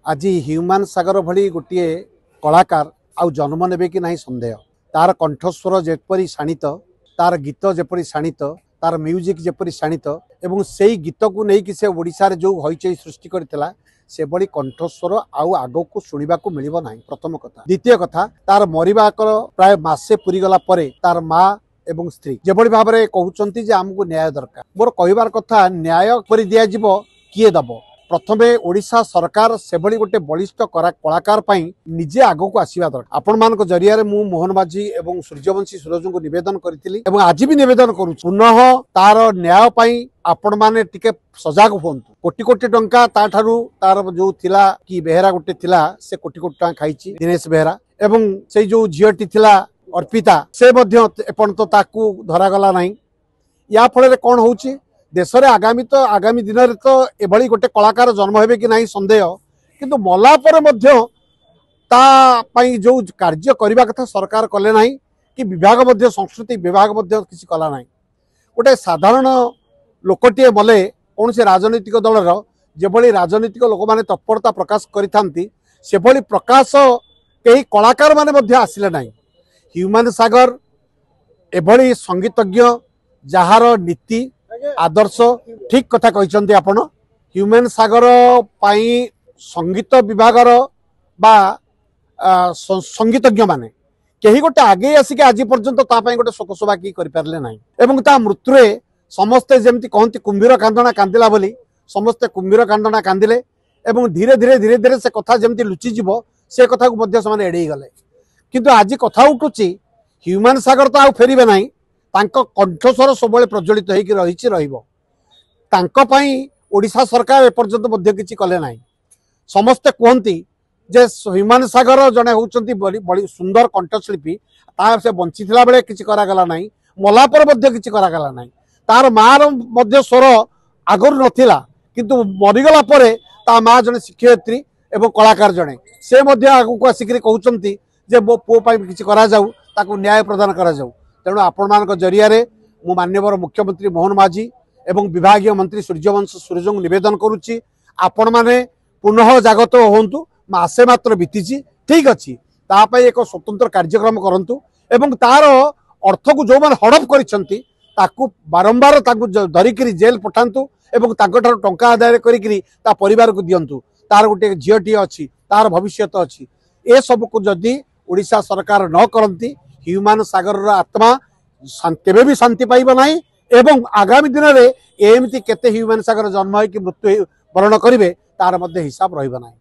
आज ह्यूमान सागर भली गोटे कलाकार आउ जन्म ने कि नहीं सन्देह। तार कंठस्वर जेपरी शाणित, तार गीत जेपरी शाणित, तार म्यूजिक जेपरी शाणित एवं से गीत को लेकिन से ओडिशार जो हईचई सृष्टि करथिला से बड़ी कंठस्वर आउ आग को शुणा को मिल ना। प्रथम कथा। द्वितीय कथा, तार मरिबा प्राय मासे पूरी गला परे तार माँ एवं स्त्री जेभली भाव में कहते आमको न्याय दरकार। मोर कहबार कथा, न्याय कर दिज्व किए दब। प्रथमे ओडिशा सरकार से गोटे बलिष्ठ कलाकार निजे आग को आसवा दरकार। आपण मान जरिया मु मोहन माझी एवं सूर्यवंशी सूरज को निवेदन करी आज भी निवेदन करूँ पुनः तार न्याय आपण माने टिके सजग हूँ। कोटी कोटी टंका तार जो थिला कि बेहरा गोटे थिला से कोटी कोटी टंका खाई दिनेश बेहरा एवं से जो झीटी थिला अर्पिता से एपर्यंत ताकू धरागला ना। या फल कौन हो देश में आगामी दिन में तो एभली गोटे कलाकार जन्म हे कि नहीं सन्देह, किंतु मला पर जो कार्य करने कथा सरकार कले ना कि विभाग संस्कृति विभाग किसी कला ना। गोटे साधारण लोकटे मले कौन से राजनैतिक दलर जेभली राजनैतिक लोक मैंने तत्परता प्रकाश करी प्रकाश कई कलाकार माने आसिले ना। ह्यूमान सागर एभली संगीतज्ञ जार नीति आदर्श ठीक कथा कहते आपण। ह्यूमान सागर पाई संगीत विभागर बा संगीतज्ञ माने कहीं गोटे आगे आसिक आज पर्यंत गोटे शोकसभा कि करें ना। एवं ता मृत्यु समस्ते जमती कहती कुंभीर कांदना कांदिला बोली समस्ते कुंभीर कांदना कांदिले एवं धीरे धीरे धीरे धीरे से कथा जमती लुचिजीव से कथा को एड़े गले। किंतु आज कथा उठुची ह्यूमान सागर तो आ फेरबे ना। कंठस्वर सब प्रज्वलित ओडिशा सरकार एपर्यंत किसी कले ना। समस्ते कहती जे ह्यूमान सागर जड़े होती बड़ी सुंदर कंठशिल्पी से बंची बेले किसी करागला ना, मला पर किसी करागला ना। तार माँ स्वर आगर नाला किंतु मरीगला ता माँ जड़े शिक्षयित्री एवं कलाकार जड़े से आग को आसिक कहते जे मो पुओ किसी करा जाऊ ताकू न्याय प्रदान करा जाऊ। तेणु आपण मान जरिया मु माननीय मुख्यमंत्री मोहन माझी एवं विभागीय मंत्री सूर्यवंश सूरज को निवेदन करुच्ची आपण माने पुनः जागत होंतु। मासे मात्र बीती ठीक अच्छी एक स्वतंत्र कार्यक्रम करंतु एवं तार अर्थ को जो मैंने हड़प करिसेंती ताकू बारंबार धरिकी जेल पठातु एवं टंका आदाय करी परिवार को दिंतु। तार गोटे झीटी अच्छी तार भविष्य अच्छी ए सब को जदि ओडिशा सरकार न करती ह्यूमान सागर आत्मा केबे भी शांति पाइब ना। एवं आगामी दिन में एमती केते ह्यूमान सागर जन्म हो कि मृत्यु वरण करेंगे तार हिसाब रहिबा ना।